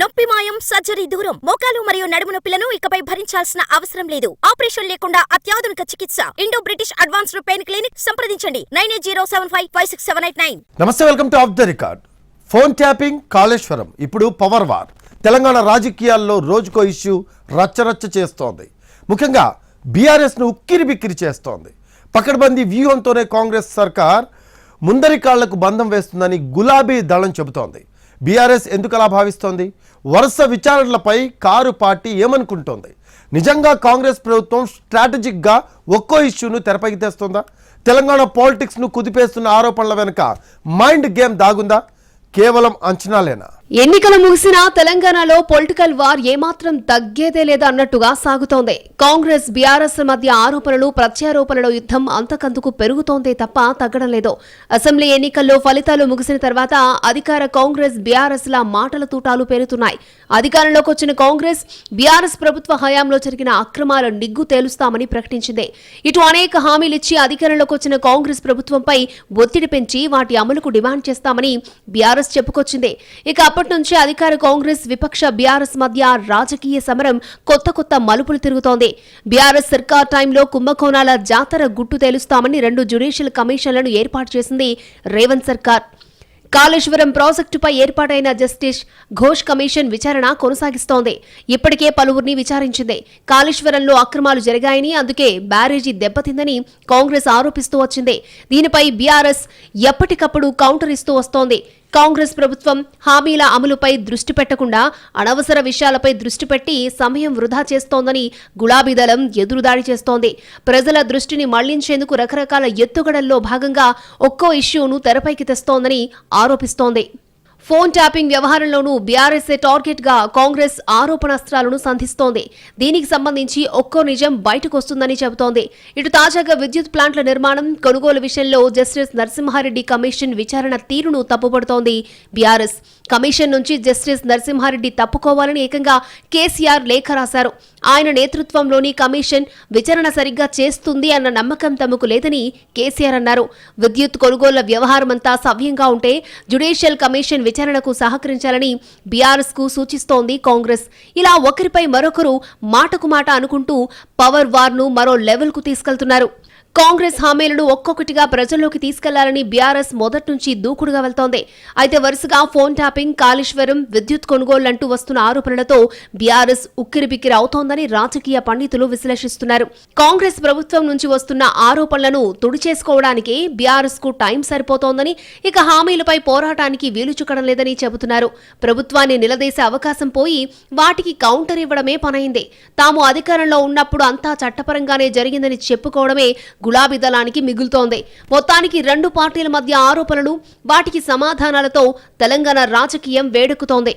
నొప్పి మాయం, సర్జరీ దూరం. మోకాలు మరియు నడుము నొప్పులను ఇకపై భరించాల్సిన అవసరం లేదు. ఆపరేషన్ లేకుండా అత్యాధునిక చికిత్స. Indo British advanced pain clinic. సంప్రదించండి 9807556789. నమస్తే, welcome to of the record. Phone tapping, Kaleshwaram, ఇప్పుడు పవర్ వార్. తెలంగాణ రాజకీయాల్లో రోజుకో ఇష్యూ రచ్చరచ్చ చేస్తోంది. ముఖ్యంగా బీఆర్ఎస్ను ఉక్కిరి బిక్కిరి చేస్తోంది. పకడ్బందీ వ్యూహంతోనే కాంగ్రెస్ సర్కార్ ముందరి కాళ్లకు బంధం వేస్తుందని గులాబీ దళం చెబుతోంది. బీఆర్ఎస్ ఎందుకు అలా భావిస్తోంది? వరుస విచారణలపై కారు పార్టీ ఏమనుకుంటోంది? నిజంగా కాంగ్రెస్ ప్రభుత్వం స్ట్రాటజిక్గా ఒక్కో ఇష్యూను తెరపైకి తెస్తుందా? తెలంగాణ పాలిటిక్స్ను కుదిపేస్తున్న ఆరోపణల వెనుక మైండ్ గేమ్ దాగుందా? కేవలం అంచనాలేనా? ఎన్నికలు ముగిసినా తెలంగాణలో పొలిటికల్ వార్ ఏమాత్రం తగ్గేదే లేదా అన్నట్టుగా సాగుతోంది. కాంగ్రెస్ బీఆర్ఎస్ మధ్య ఆరోపణలు ప్రత్యారోపణల యుద్ధం అంతకందుకు పెరుగుతోందే తప్ప తగ్గడం లేదు. అసెంబ్లీ ఎన్నికల్లో ఫలితాలు ముగిసిన తర్వాత అధికార కాంగ్రెస్ బీఆర్ఎస్ ల మాటల తూటాలు పేరుతున్నాయి. అధికారంలోకి వచ్చిన కాంగ్రెస్ బీఆర్ఎస్ ప్రభుత్వ హయాంలో జరిగిన అక్రమాల నిగ్గు తేలుస్తామని ప్రకటించింది. ఇటు అనేక హామీలిచ్చి అధికారంలోకి వచ్చిన కాంగ్రెస్ ప్రభుత్వంపై ఒత్తిడి పెంచి వాటి అమలుకు డిమాండ్ చేస్తామని బీఆర్ఎస్ చెప్పుకొచ్చింది. ఇక అప్పటి నుంచి అధికార కాంగ్రెస్ విపక్ష బీఆర్ఎస్ మధ్య రాజకీయ సమరం కొత్త మలుపులు తిరుగుతోంది. బీఆర్ఎస్ సర్కార్ టైంలో కుంభకోణాల జాతర గుట్టు తేలుస్తామని 2 జ్యుడిషియల్ కమిషన్లను ఏర్పాటు చేసింది రేవంత్ సర్కార్. కాళేశ్వరం ప్రాజెక్టుపై ఏర్పాటైన జస్టిస్ ఘోష్ కమిషన్ విచారణ కొనసాగిస్తోంది. ఇప్పటికే పలువురిని విచారించింది. కాళేశ్వరంలో అక్రమాలు జరిగాయని, అందుకే బ్యారేజీ దెబ్బతిందని కాంగ్రెస్ ఆరోపిస్తూ వచ్చింది. దీనిపై బీఆర్ఎస్ ఎప్పటికప్పుడు కౌంటర్ ఇస్తూ వస్తోంది. కాంగ్రెస్ ప్రభుత్వం హామీల అమలుపై దృష్టి పెట్టకుండా అనవసర విషయాలపై దృష్టి పెట్టి సమయం వృధా చేస్తోందని గులాబీ దళం ఎదురుదాడి చేస్తోంది. ప్రజల దృష్టిని మళ్లించేందుకు రకరకాల ఎత్తుగడల్లో భాగంగా ఒక్కో ఇష్యూను తెరపైకి తెస్తోందని ఆరోపిస్తోంది. ఫోన్ ట్యాపింగ్ వ్యవహారంలోనూ బీఆర్ఎస్ఏ టార్గెట్ గా కాంగ్రెస్ ఆరోపణాస్త్రాలను సంధిస్తోంది. దీనికి సంబంధించి ఒక్కో నిజం బయటకు వస్తుందని చెబుతోంది. ఇటు తాజాగా విద్యుత్ ప్లాంట్ల నిర్మాణం, కొనుగోలు విషయంలో జస్టిస్ నరసింహారెడ్డి కమిషన్ విచారణ తీరును తప్పుపడుతోంది బీఆర్ఎస్. కమిషన్ నుంచి జస్టిస్ నరసింహారెడ్డి తప్పుకోవాలని ఏకంగా కేసీఆర్ లేఖ రాశారు. ఆయన నేతృత్వంలోని కమిషన్ విచారణ సరిగ్గా చేస్తుంది అన్న నమ్మకం తమకు లేదని కేసీఆర్ అన్నారు. విద్యుత్ కొనుగోళ్ల వ్యవహారమంతా సవ్యంగా ఉంటే జ్యుడిషియల్ కమిషన్ విచారణకు సహకరించాలని బీఆర్ఎస్ కు సూచిస్తోంది కాంగ్రెస్. ఇలా ఒకరిపై మరొకరు మాటకు మాట అనుకుంటూ పవర్ వార్ ను మరో లెవెల్ కు తీసుకెళ్తున్నారు. కాంగ్రెస్ హామీలను ఒక్కొక్కటిగా ప్రజల్లోకి తీసుకెళ్లాలని బీఆర్ఎస్ మొదటి నుంచి దూకుడుగా వెళ్తోంది. అయితే వరుసగా ఫోన్ ట్యాపింగ్, కాళేశ్వరం, విద్యుత్ కొనుగోళ్లంటూ వస్తున్న ఆరోపణలతో బీఆర్ఎస్ ఉక్కిరిబిక్కిరి అవుతోందని రాజకీయ పండితులు విశ్లేషిస్తున్నారు. కాంగ్రెస్ ప్రభుత్వం నుంచి వస్తున్న ఆరోపణలను తుడిచేసుకోవడానికి బీఆర్ఎస్ కు టైం సరిపోతోందని, ఇక హామీలపై పోరాటానికి వీలుచుకడం లేదని చెబుతున్నారు. ప్రభుత్వాన్ని నిలదీసే అవకాశం పోయి వాటికి కౌంటర్ ఇవ్వడమే పనైంది. తాము అధికారంలో ఉన్నప్పుడు అంతా చట్టపరంగానే జరిగిందని చెప్పుకోవడమే గులాబీ దళానికి మిగులుతోంది. మొత్తానికి 2 పార్టీల మధ్య ఆరోపణలు, వాటికి సమాధానాలతో తెలంగాణ రాజకీయం వేడెక్కుతోంది.